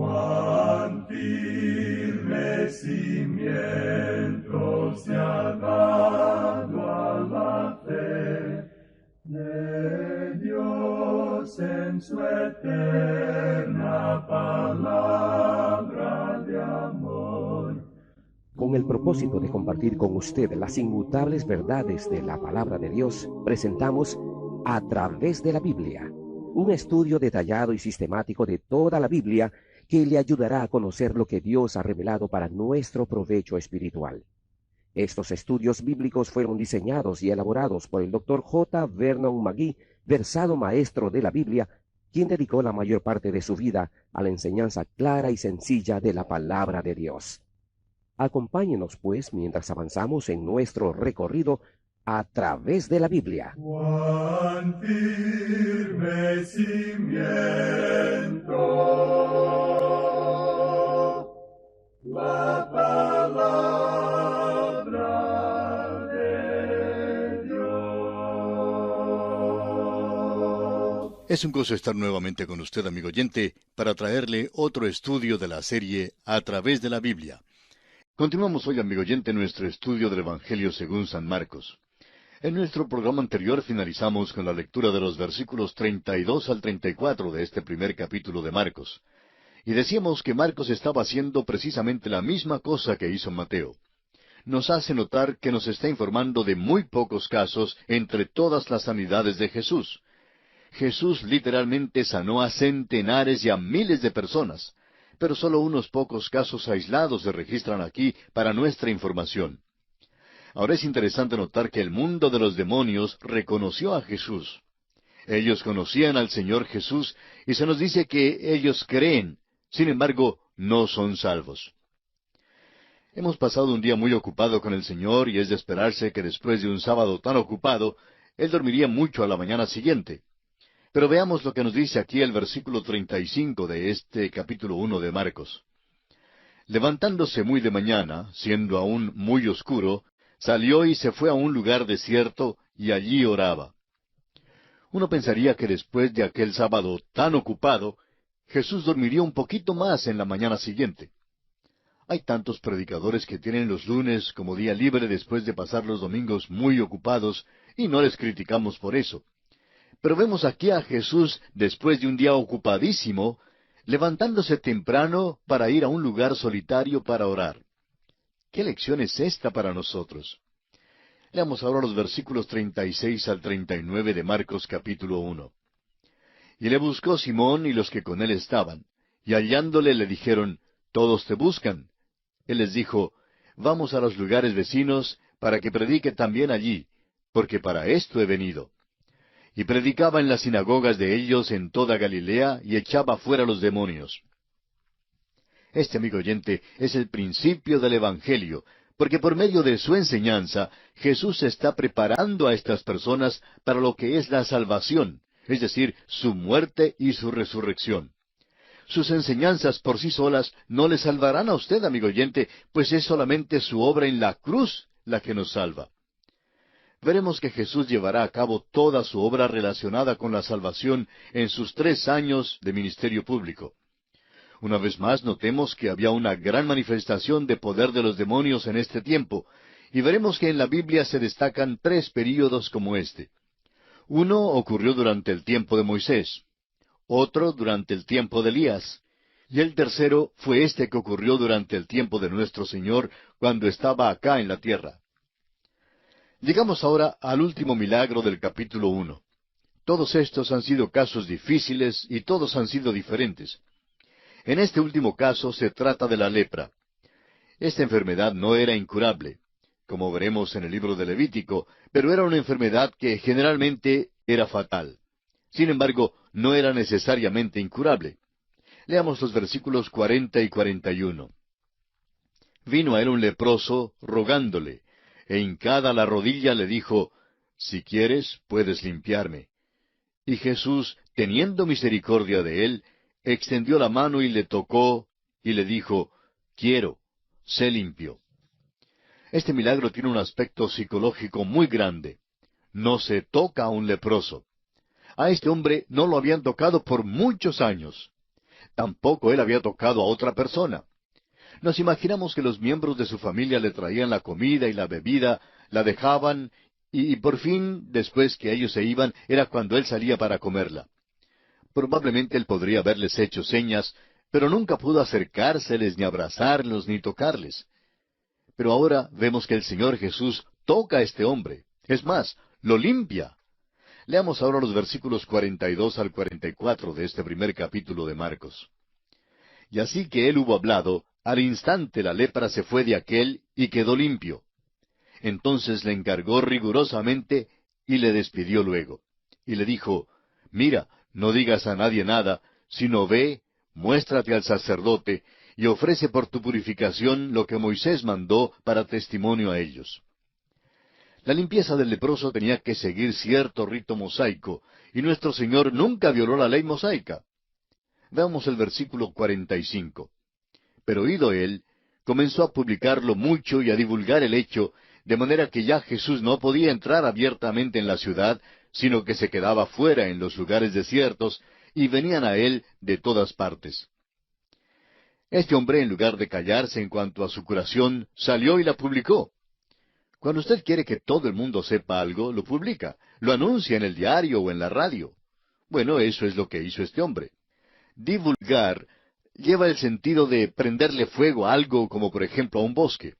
cuán firme cimiento se ha dado a la fe de Dios en su eterna palabra de amor. Con el propósito de compartir con usted las inmutables verdades de la palabra de Dios, presentamos A Través de la Biblia, un estudio detallado y sistemático de toda la Biblia que le ayudará a conocer lo que Dios ha revelado para nuestro provecho espiritual. Estos estudios bíblicos fueron diseñados y elaborados por el Dr. J. Vernon McGee, versado maestro de la Biblia, quien dedicó la mayor parte de su vida a la enseñanza clara y sencilla de la palabra de Dios. Acompáñenos, pues, mientras avanzamos en nuestro recorrido a través de la Biblia. Cuán firme cimiento la palabra de Dios. Es un gozo estar nuevamente con usted, amigo oyente, para traerle otro estudio de la serie A Través de la Biblia. Continuamos hoy, amigo oyente, nuestro estudio del Evangelio según San Marcos. En nuestro programa anterior finalizamos con la lectura de los versículos 32 al 34 de este primer capítulo de Marcos. Y decíamos que Marcos estaba haciendo precisamente la misma cosa que hizo Mateo. Nos hace notar que nos está informando de muy pocos casos entre todas las sanidades de Jesús. Jesús literalmente sanó a centenares y a miles de personas, pero solo unos pocos casos aislados se registran aquí para nuestra información. Ahora es interesante notar que el mundo de los demonios reconoció a Jesús. Ellos conocían al Señor Jesús y se nos dice que ellos creen, sin embargo, no son salvos. Hemos pasado un día muy ocupado con el Señor y es de esperarse que después de un sábado tan ocupado, Él dormiría mucho a la mañana siguiente. Pero veamos lo que nos dice aquí el versículo 35 de este capítulo 1 de Marcos. Levantándose muy de mañana, siendo aún muy oscuro, salió y se fue a un lugar desierto y allí oraba. Uno pensaría que después de aquel sábado tan ocupado, Jesús dormiría un poquito más en la mañana siguiente. Hay tantos predicadores que tienen los lunes como día libre después de pasar los domingos muy ocupados, y no les criticamos por eso. Pero vemos aquí a Jesús, después de un día ocupadísimo, levantándose temprano para ir a un lugar solitario para orar. ¿Qué lección es esta para nosotros? Leamos ahora los versículos 36 al 39 de Marcos capítulo 1. Y le buscó Simón y los que con él estaban, y hallándole le dijeron, «Todos te buscan». Él les dijo, «Vamos a los lugares vecinos, para que predique también allí, porque para esto he venido». Y predicaba en las sinagogas de ellos en toda Galilea, y echaba fuera los demonios. Este, amigo oyente, es el principio del Evangelio, porque por medio de su enseñanza, Jesús está preparando a estas personas para lo que es la salvación, es decir, su muerte y su resurrección. Sus enseñanzas por sí solas no le salvarán a usted, amigo oyente, pues es solamente su obra en la cruz la que nos salva. Veremos que Jesús llevará a cabo toda su obra relacionada con la salvación en sus 3 años de ministerio público. Una vez más, notemos que había una gran manifestación de poder de los demonios en este tiempo, y veremos que en la Biblia se destacan 3 períodos como este. Uno ocurrió durante el tiempo de Moisés, otro durante el tiempo de Elías, y el tercero fue este que ocurrió durante el tiempo de nuestro Señor, cuando estaba acá en la tierra. Llegamos ahora al último milagro del capítulo 1. Todos estos han sido casos difíciles y todos han sido diferentes. En este último caso se trata de la lepra. Esta enfermedad no era incurable, como veremos en el libro de Levítico, pero era una enfermedad que generalmente era fatal. Sin embargo, no era necesariamente incurable. Leamos los versículos 40 y 41. Vino a él un leproso, rogándole, e hincada la rodilla le dijo, «Si quieres, puedes limpiarme». Y Jesús, teniendo misericordia de él, extendió la mano y le tocó, y le dijo, «Quiero, sé limpio». Este milagro tiene un aspecto psicológico muy grande. No se toca a un leproso. A este hombre no lo habían tocado por muchos años. Tampoco él había tocado a otra persona. Nos imaginamos que los miembros de su familia le traían la comida y la bebida, la dejaban, y por fin, después que ellos se iban, era cuando él salía para comerla. Probablemente él podría haberles hecho señas, pero nunca pudo acercárseles, ni abrazarlos, ni tocarles. Pero ahora vemos que el Señor Jesús toca a este hombre. Es más, lo limpia. Leamos ahora los versículos 42 al 44 de este primer capítulo de Marcos. Y así que él hubo hablado, al instante la lepra se fue de aquél y quedó limpio. Entonces le encargó rigurosamente y le despidió luego. Y le dijo, mira, no digas a nadie nada, sino ve, muéstrate al sacerdote, y ofrece por tu purificación lo que Moisés mandó para testimonio a ellos. La limpieza del leproso tenía que seguir cierto rito mosaico, y nuestro Señor nunca violó la ley mosaica. Veamos el versículo 45. Pero oído él, comenzó a publicarlo mucho y a divulgar el hecho, de manera que ya Jesús no podía entrar abiertamente en la ciudad, sino que se quedaba fuera en los lugares desiertos, y venían a él de todas partes. Este hombre, en lugar de callarse en cuanto a su curación, salió y la publicó. Cuando usted quiere que todo el mundo sepa algo, lo publica, lo anuncia en el diario o en la radio. Bueno, eso es lo que hizo este hombre. Divulgar lleva el sentido de prenderle fuego a algo como por ejemplo a un bosque.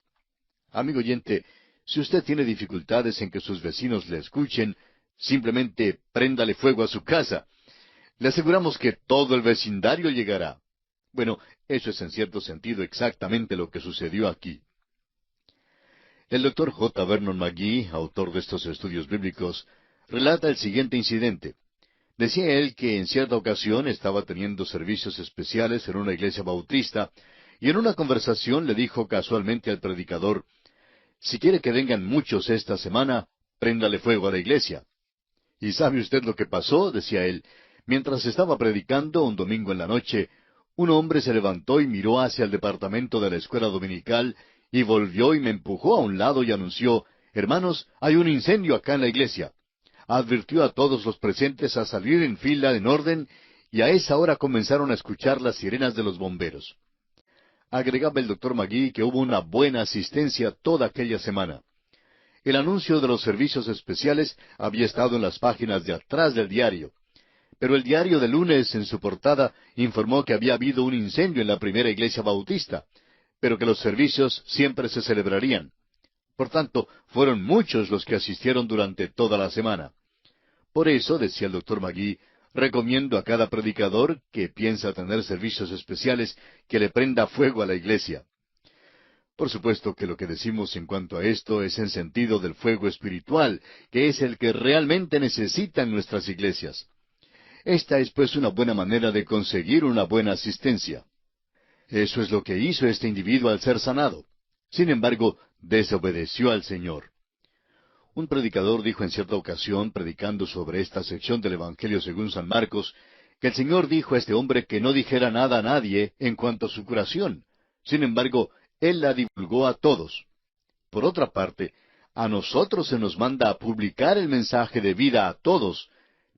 Amigo oyente, si usted tiene dificultades en que sus vecinos le escuchen, simplemente préndale fuego a su casa. Le aseguramos que todo el vecindario llegará. Bueno, eso es en cierto sentido exactamente lo que sucedió aquí. El doctor J. Vernon McGee, autor de estos estudios bíblicos, relata el siguiente incidente. Decía él que en cierta ocasión estaba teniendo servicios especiales en una iglesia bautista, y en una conversación le dijo casualmente al predicador, si quiere que vengan muchos esta semana, préndale fuego a la iglesia. ¿Y sabe usted lo que pasó? Decía él. Mientras estaba predicando un domingo en la noche, un hombre se levantó y miró hacia el departamento de la escuela dominical, y volvió y me empujó a un lado y anunció, hermanos, hay un incendio acá en la iglesia. Advirtió a todos los presentes a salir en fila en orden, y a esa hora comenzaron a escuchar las sirenas de los bomberos. Agregaba el doctor McGee que hubo una buena asistencia toda aquella semana. El anuncio de los servicios especiales había estado en las páginas de atrás del diario, pero el diario del lunes en su portada informó que había habido un incendio en la primera iglesia bautista, pero que los servicios siempre se celebrarían. Por tanto, fueron muchos los que asistieron durante toda la semana. Por eso, decía el doctor McGee, recomiendo a cada predicador que piensa tener servicios especiales que le prenda fuego a la iglesia. Por supuesto que lo que decimos en cuanto a esto es en sentido del fuego espiritual, que es el que realmente necesitan nuestras iglesias. Esta es pues una buena manera de conseguir una buena asistencia. Eso es lo que hizo este individuo al ser sanado. Sin embargo, desobedeció al Señor. Un predicador dijo en cierta ocasión, predicando sobre esta sección del Evangelio según San Marcos, que el Señor dijo a este hombre que no dijera nada a nadie en cuanto a su curación. Sin embargo, él la divulgó a todos. Por otra parte, a nosotros se nos manda a publicar el mensaje de vida a todos,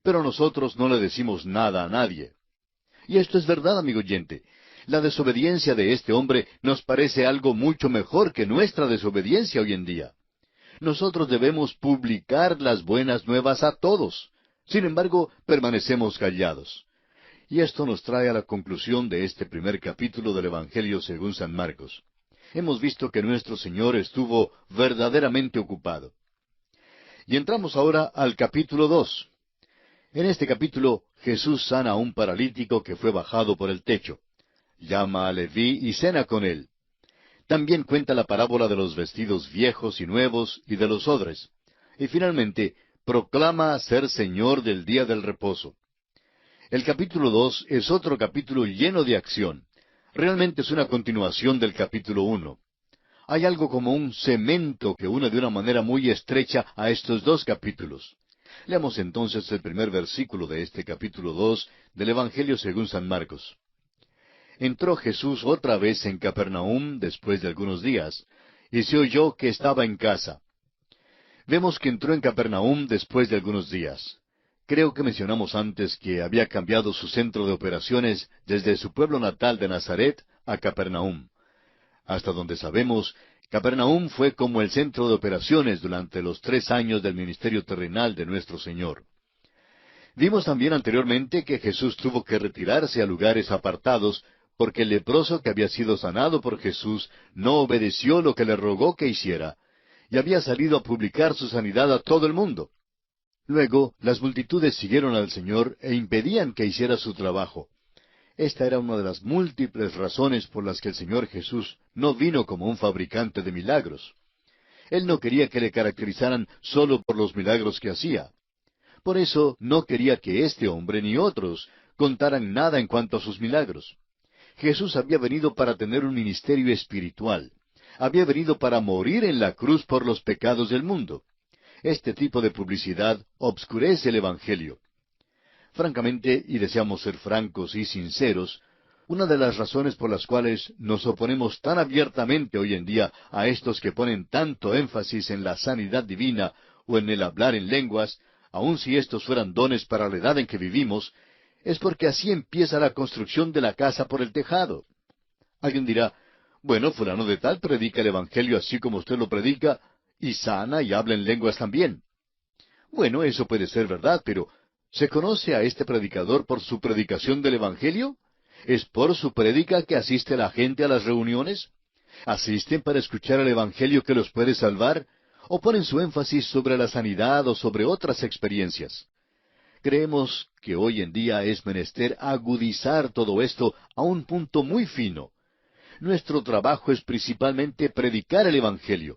pero nosotros no le decimos nada a nadie. Y esto es verdad, amigo oyente. La desobediencia de este hombre nos parece algo mucho mejor que nuestra desobediencia hoy en día. Nosotros debemos publicar las buenas nuevas a todos. Sin embargo, permanecemos callados. Y esto nos trae a la conclusión de este primer capítulo del Evangelio según San Marcos. Hemos visto que nuestro Señor estuvo verdaderamente ocupado. Y entramos ahora al capítulo 2. En este capítulo, Jesús sana a un paralítico que fue bajado por el techo. Llama a Leví y cena con él. También cuenta la parábola de los vestidos viejos y nuevos y de los odres. Y finalmente, proclama ser Señor del día del reposo. El capítulo 2 es otro capítulo lleno de acción. Realmente es una continuación del capítulo 1. Hay algo como un cemento que une de una manera muy estrecha a estos dos capítulos. Leamos entonces el primer versículo de este capítulo 2 del Evangelio según San Marcos. Entró Jesús otra vez en Capernaum después de algunos días, y se oyó que estaba en casa. Vemos que entró en Capernaum después de algunos días. Creo que mencionamos antes que había cambiado su centro de operaciones desde su pueblo natal de Nazaret a Capernaum. Hasta donde sabemos, Capernaum fue como el centro de operaciones durante los 3 años del ministerio terrenal de nuestro Señor. Vimos también anteriormente que Jesús tuvo que retirarse a lugares apartados porque el leproso que había sido sanado por Jesús no obedeció lo que le rogó que hiciera, y había salido a publicar su sanidad a todo el mundo. Luego, las multitudes siguieron al Señor e impedían que hiciera su trabajo. Esta era una de las múltiples razones por las que el Señor Jesús no vino como un fabricante de milagros. Él no quería que le caracterizaran solo por los milagros que hacía. Por eso no quería que este hombre ni otros contaran nada en cuanto a sus milagros. Jesús había venido para tener un ministerio espiritual. Había venido para morir en la cruz por los pecados del mundo. Este tipo de publicidad obscurece el Evangelio. Francamente, y deseamos ser francos y sinceros, una de las razones por las cuales nos oponemos tan abiertamente hoy en día a estos que ponen tanto énfasis en la sanidad divina o en el hablar en lenguas, aun si estos fueran dones para la edad en que vivimos, es porque así empieza la construcción de la casa por el tejado. Alguien dirá, bueno, fulano de tal predica el Evangelio así como usted lo predica, y sana y habla en lenguas también. Bueno, eso puede ser verdad, pero ¿se conoce a este predicador por su predicación del Evangelio? ¿Es por su prédica que asiste la gente a las reuniones? ¿Asisten para escuchar el Evangelio que los puede salvar? ¿O ponen su énfasis sobre la sanidad o sobre otras experiencias? Creemos que hoy en día es menester agudizar todo esto a un punto muy fino. Nuestro trabajo es principalmente predicar el Evangelio.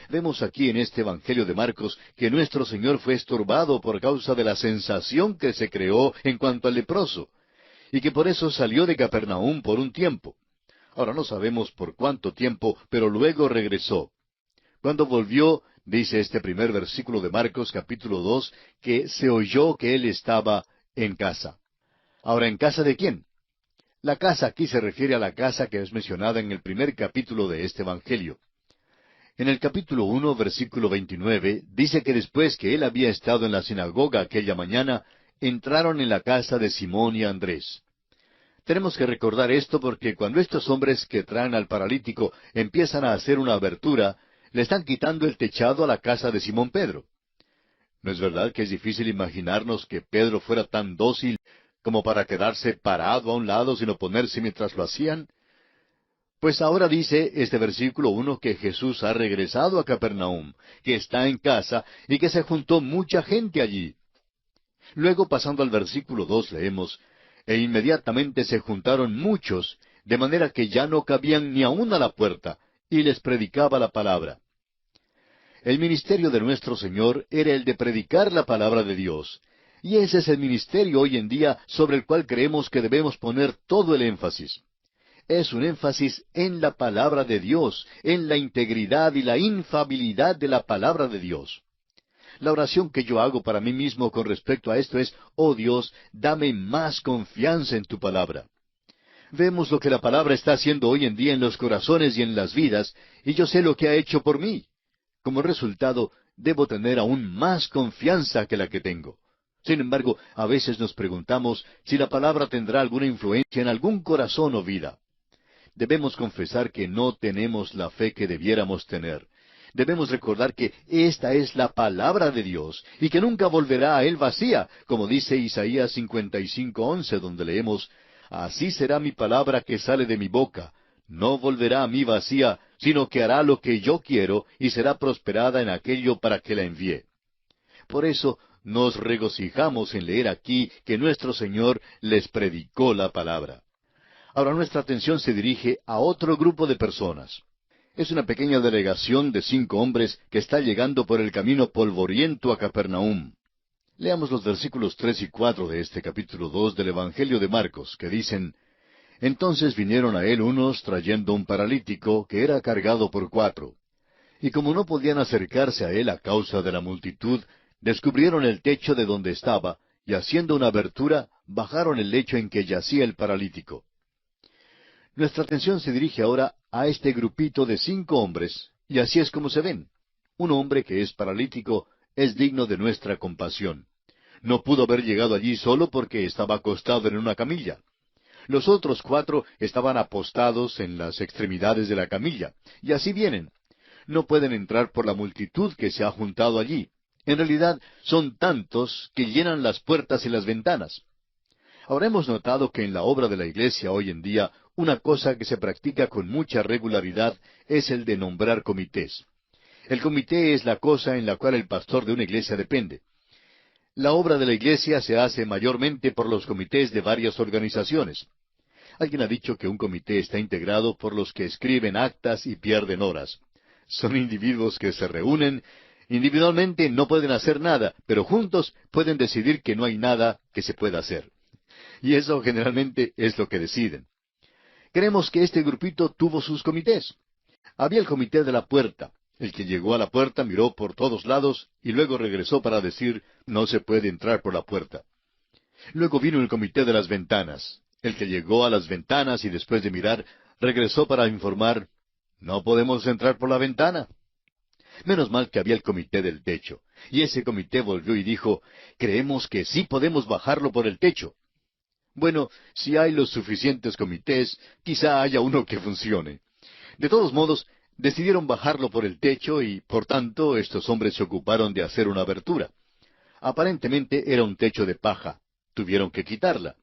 Vemos aquí en este Evangelio de Marcos que nuestro Señor fue estorbado por causa de la sensación que se creó en cuanto al leproso, y que por eso salió de Capernaum por un tiempo. Ahora no sabemos por cuánto tiempo, pero luego regresó. Cuando volvió, dice este primer versículo de Marcos capítulo 2, que se oyó que él estaba en casa. Ahora, ¿en casa de quién? La casa aquí se refiere a la casa que es mencionada en el primer capítulo de este Evangelio. En el capítulo 1, versículo 29, dice que después que él había estado en la sinagoga aquella mañana, entraron en la casa de Simón y Andrés. Tenemos que recordar esto porque cuando estos hombres que traen al paralítico empiezan a hacer una abertura, le están quitando el techado a la casa de Simón Pedro. ¿No es verdad que es difícil imaginarnos que Pedro fuera tan dócil como para quedarse parado a un lado sin oponerse mientras lo hacían? Pues ahora dice este versículo 1 que Jesús ha regresado a Capernaum, que está en casa y que se juntó mucha gente allí. Luego, pasando al versículo 2, leemos, e inmediatamente se juntaron muchos, de manera que ya no cabían ni aun a la puerta, y les predicaba la palabra. El ministerio de nuestro Señor era el de predicar la palabra de Dios, y ese es el ministerio hoy en día sobre el cual creemos que debemos poner todo el énfasis. Es un énfasis en la palabra de Dios, en la integridad y la infalibilidad de la palabra de Dios. La oración que yo hago para mí mismo con respecto a esto es, oh Dios, dame más confianza en tu palabra. Vemos lo que la palabra está haciendo hoy en día en los corazones y en las vidas, y yo sé lo que ha hecho por mí. Como resultado, debo tener aún más confianza que la que tengo. Sin embargo, a veces nos preguntamos si la palabra tendrá alguna influencia en algún corazón o vida. Debemos confesar que no tenemos la fe que debiéramos tener. Debemos recordar que esta es la palabra de Dios y que nunca volverá a Él vacía, como dice Isaías 55:11, donde leemos, así será mi palabra que sale de mi boca. No volverá a mí vacía, sino que hará lo que yo quiero y será prosperada en aquello para que la envíe. Por eso nos regocijamos en leer aquí que nuestro Señor les predicó la palabra. Ahora nuestra atención se dirige a otro grupo de personas. Es una pequeña delegación de 5 hombres que está llegando por el camino polvoriento a Capernaum. Leamos los versículos 3 y 4 de este capítulo 2 del Evangelio de Marcos, que dicen, entonces vinieron a él unos trayendo un paralítico que era cargado por 4. Y como no podían acercarse a él a causa de la multitud, descubrieron el techo de donde estaba, y haciendo una abertura, bajaron el lecho en que yacía el paralítico. Nuestra atención se dirige ahora a este grupito de 5 hombres, y así es como se ven. Un hombre que es paralítico es digno de nuestra compasión. no pudo haber llegado allí solo porque estaba acostado en una camilla. Los otros 4 estaban apostados en las extremidades de la camilla, y así vienen. No pueden entrar por la multitud que se ha juntado allí. En realidad, son tantos que llenan las puertas y las ventanas. Ahora hemos notado que en la obra de la Iglesia hoy en día, una cosa que se practica con mucha regularidad es el de nombrar comités. El comité es la cosa en la cual el pastor de una iglesia depende. La obra de la Iglesia se hace mayormente por los comités de varias organizaciones. Alguien ha dicho que un comité está integrado por los que escriben actas y pierden horas. Son individuos que se reúnen, individualmente no pueden hacer nada, pero juntos pueden decidir que no hay nada que se pueda hacer. Y eso generalmente es lo que deciden. Creemos que este grupito tuvo sus comités. Había el comité de la puerta. El que llegó a la puerta miró por todos lados y luego regresó para decir, no se puede entrar por la puerta. Luego vino el comité de las ventanas. El que llegó a las ventanas y después de mirar, regresó para informar, no podemos entrar por la ventana. Menos mal que había el comité del techo. Y ese comité volvió y dijo, creemos que sí podemos bajarlo por el techo. Bueno, si hay los suficientes comités, quizá haya uno que funcione. De todos modos, decidieron bajarlo por el techo y, por tanto, estos hombres se ocuparon de hacer una abertura. Aparentemente era un techo de paja. Tuvieron que quitarla.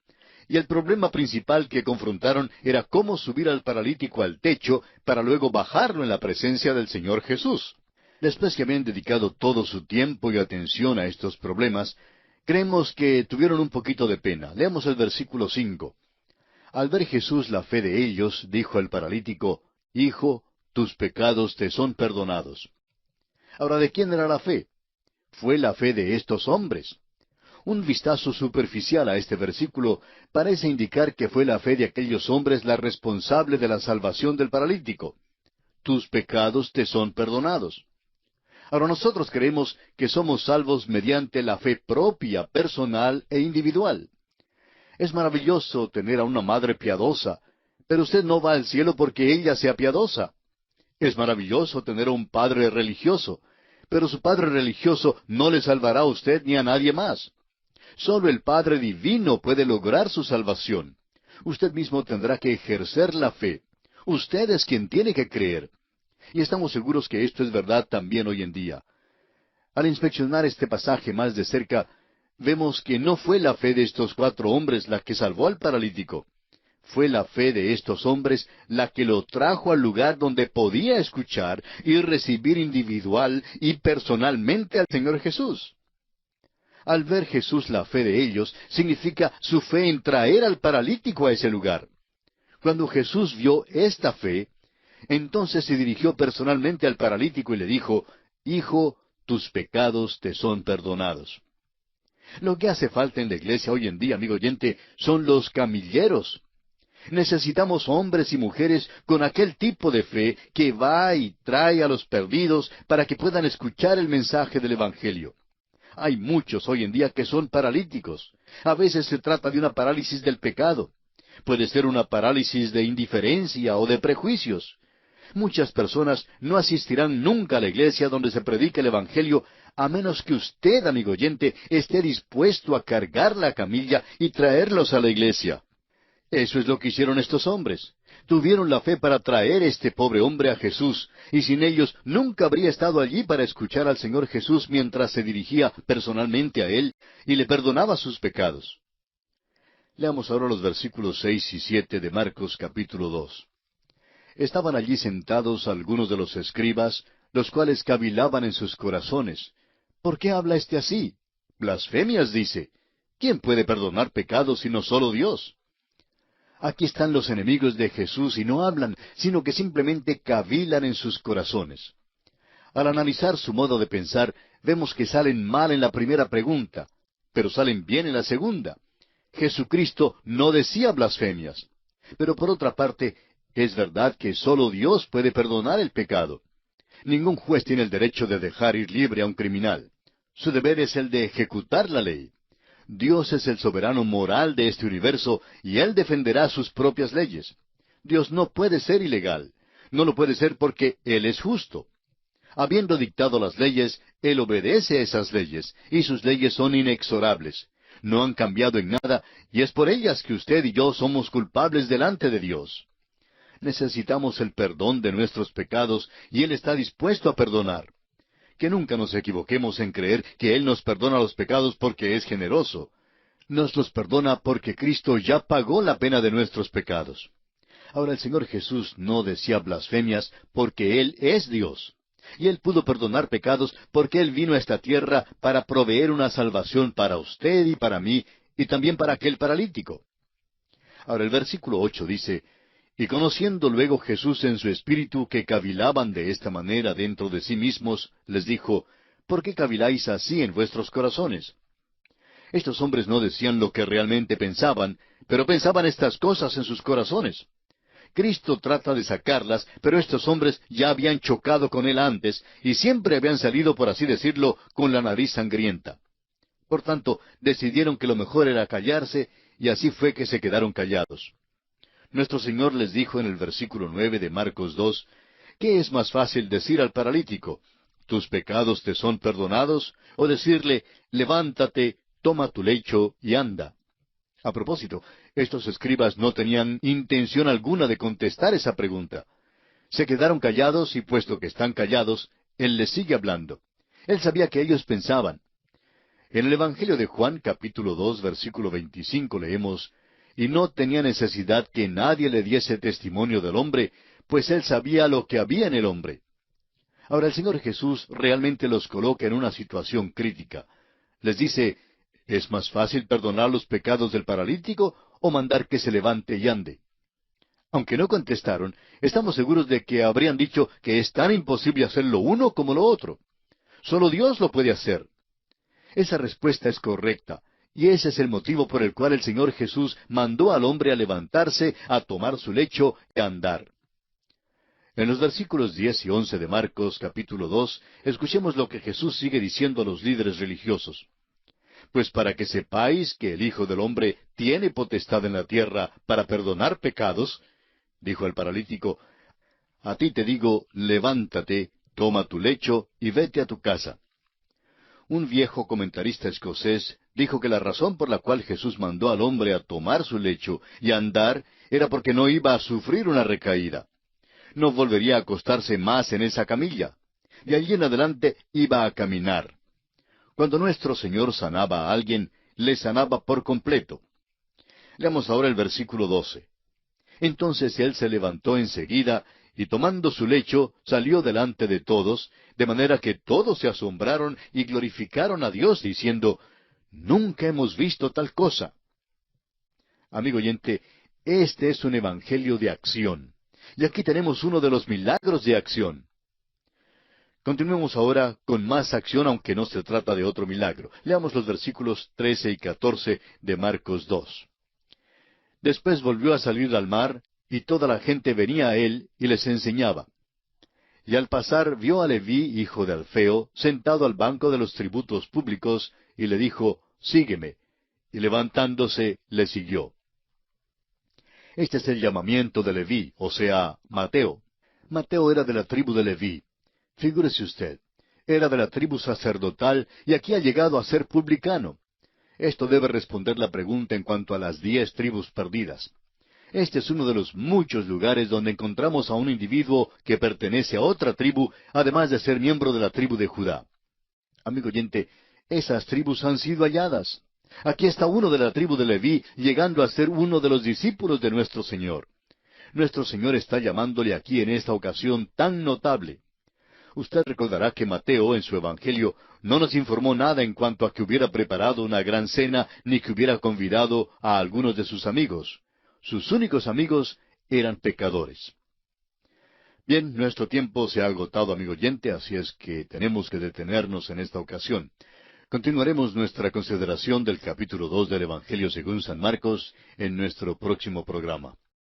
Y el problema principal que confrontaron era cómo subir al paralítico al techo para luego bajarlo en la presencia del Señor Jesús. Después que habían dedicado todo su tiempo y atención a estos problemas, creemos que tuvieron un poquito de pena. Leamos el versículo 5. Al ver Jesús la fe de ellos, dijo al paralítico, Hijo, tus pecados te son perdonados. Ahora, ¿de quién era la fe? Fue la fe de estos hombres. Un vistazo superficial a este versículo parece indicar que fue la fe de aquellos hombres la responsable de la salvación del paralítico. Tus pecados te son perdonados. Ahora nosotros creemos que somos salvos mediante la fe propia, personal e individual. Es maravilloso tener a una madre piadosa, pero usted no va al cielo porque ella sea piadosa. Es maravilloso tener a un padre religioso, pero su padre religioso no le salvará a usted ni a nadie más. Solo el Padre Divino puede lograr su salvación. Usted mismo tendrá que ejercer la fe. Usted es quien tiene que creer. Y estamos seguros que esto es verdad también hoy en día. Al inspeccionar este pasaje más de cerca, vemos que no fue la fe de estos 4 hombres la que salvó al paralítico. Fue la fe de estos hombres la que lo trajo al lugar donde podía escuchar y recibir individual y personalmente al Señor Jesús. Al ver Jesús la fe de ellos, significa su fe en traer al paralítico a ese lugar. Cuando Jesús vio esta fe, entonces se dirigió personalmente al paralítico y le dijo, Hijo, tus pecados te son perdonados. Lo que hace falta en la iglesia hoy en día, amigo oyente, son los camilleros. Necesitamos hombres y mujeres con aquel tipo de fe que va y trae a los perdidos para que puedan escuchar el mensaje del Evangelio. Hay muchos hoy en día que son paralíticos. A veces se trata de una parálisis del pecado. Puede ser una parálisis de indiferencia o de prejuicios. Muchas personas no asistirán nunca a la iglesia donde se predica el Evangelio, a menos que usted, amigo oyente, esté dispuesto a cargar la camilla y traerlos a la iglesia. Eso es lo que hicieron estos hombres. Tuvieron la fe para traer este pobre hombre a Jesús, y sin ellos nunca habría estado allí para escuchar al Señor Jesús mientras se dirigía personalmente a Él y le perdonaba sus pecados. Leamos ahora los versículos 6 y 7 de Marcos capítulo 2. Estaban allí sentados algunos de los escribas, los cuales cavilaban en sus corazones. ¿Por qué habla éste así? Blasfemias dice. ¿Quién puede perdonar pecados sino solo Dios? Aquí están los enemigos de Jesús y no hablan, sino que simplemente cavilan en sus corazones. Al analizar su modo de pensar, vemos que salen mal en la primera pregunta, pero salen bien en la segunda. Jesucristo no decía blasfemias. Pero por otra parte, es verdad que solo Dios puede perdonar el pecado. Ningún juez tiene el derecho de dejar ir libre a un criminal. Su deber es el de ejecutar la ley. Dios es el soberano moral de este universo y Él defenderá sus propias leyes. Dios no puede ser ilegal. No lo puede ser porque Él es justo. Habiendo dictado las leyes, Él obedece a esas leyes, y sus leyes son inexorables. No han cambiado en nada, y es por ellas que usted y yo somos culpables delante de Dios. Necesitamos el perdón de nuestros pecados, y Él está dispuesto a perdonar. Que nunca nos equivoquemos en creer que Él nos perdona los pecados porque es generoso. Nos los perdona porque Cristo ya pagó la pena de nuestros pecados. Ahora el Señor Jesús no decía blasfemias porque Él es Dios. Y Él pudo perdonar pecados porque Él vino a esta tierra para proveer una salvación para usted y para mí, y también para aquel paralítico. Ahora el versículo 8 dice, y conociendo luego Jesús en su espíritu que cavilaban de esta manera dentro de sí mismos, les dijo, ¿por qué caviláis así en vuestros corazones? Estos hombres no decían lo que realmente pensaban, pero pensaban estas cosas en sus corazones. Cristo trata de sacarlas, pero estos hombres ya habían chocado con Él antes, y siempre habían salido, por así decirlo, con la nariz sangrienta. Por tanto, decidieron que lo mejor era callarse, y así fue que se quedaron callados. Nuestro Señor les dijo en el versículo 9 de Marcos 2, ¿qué es más fácil decir al paralítico, tus pecados te son perdonados? O decirle, levántate, toma tu lecho y anda. A propósito, estos escribas no tenían intención alguna de contestar esa pregunta. Se quedaron callados y puesto que están callados, Él les sigue hablando. Él sabía que ellos pensaban. En el Evangelio de Juan, capítulo 2, versículo 25, leemos, y no tenía necesidad que nadie le diese testimonio del hombre, pues Él sabía lo que había en el hombre. Ahora el Señor Jesús realmente los coloca en una situación crítica. Les dice, ¿es más fácil perdonar los pecados del paralítico o mandar que se levante y ande? Aunque no contestaron, estamos seguros de que habrían dicho que es tan imposible hacer lo uno como lo otro. Solo Dios lo puede hacer. Esa respuesta es correcta, y ese es el motivo por el cual el Señor Jesús mandó al hombre a levantarse, a tomar su lecho y a andar. En los versículos 10 y 11 de Marcos capítulo 2, escuchemos lo que Jesús sigue diciendo a los líderes religiosos. Pues para que sepáis que el Hijo del Hombre tiene potestad en la tierra para perdonar pecados, dijo el paralítico, a ti te digo, levántate, toma tu lecho y vete a tu casa. Un viejo comentarista escocés dijo que la razón por la cual Jesús mandó al hombre a tomar su lecho y a andar era porque no iba a sufrir una recaída. No volvería a acostarse más en esa camilla. De allí en adelante iba a caminar. Cuando nuestro Señor sanaba a alguien, le sanaba por completo. Leamos ahora el versículo 12. Entonces él se levantó enseguida, y tomando su lecho, salió delante de todos, de manera que todos se asombraron y glorificaron a Dios, diciendo, nunca hemos visto tal cosa. Amigo oyente, este es un evangelio de acción. Y aquí tenemos uno de los milagros de acción. Continuemos ahora con más acción, aunque no se trata de otro milagro. Leamos los versículos 13 y 14 de Marcos 2. Después volvió a salir al mar, y toda la gente venía a él y les enseñaba. Y al pasar vio a Leví, hijo de Alfeo, sentado al banco de los tributos públicos, y le dijo, sígueme. Y levantándose, le siguió. Este es el llamamiento de Leví, o sea, Mateo. Mateo era de la tribu de Leví. Figúrese usted, era de la tribu sacerdotal y aquí ha llegado a ser publicano. Esto debe responder la pregunta en cuanto a las 10 tribus perdidas. Este es uno de los muchos lugares donde encontramos a un individuo que pertenece a otra tribu, además de ser miembro de la tribu de Judá. Amigo oyente, esas tribus han sido halladas. Aquí está uno de la tribu de Leví llegando a ser uno de los discípulos de nuestro Señor. Nuestro Señor está llamándole aquí en esta ocasión tan notable. Usted recordará que Mateo, en su Evangelio, no nos informó nada en cuanto a que hubiera preparado una gran cena, ni que hubiera convidado a algunos de sus amigos. Sus únicos amigos eran pecadores. Bien, nuestro tiempo se ha agotado, amigo oyente, así es que tenemos que detenernos en esta ocasión. Continuaremos nuestra consideración del capítulo 2 del Evangelio según San Marcos en nuestro próximo programa.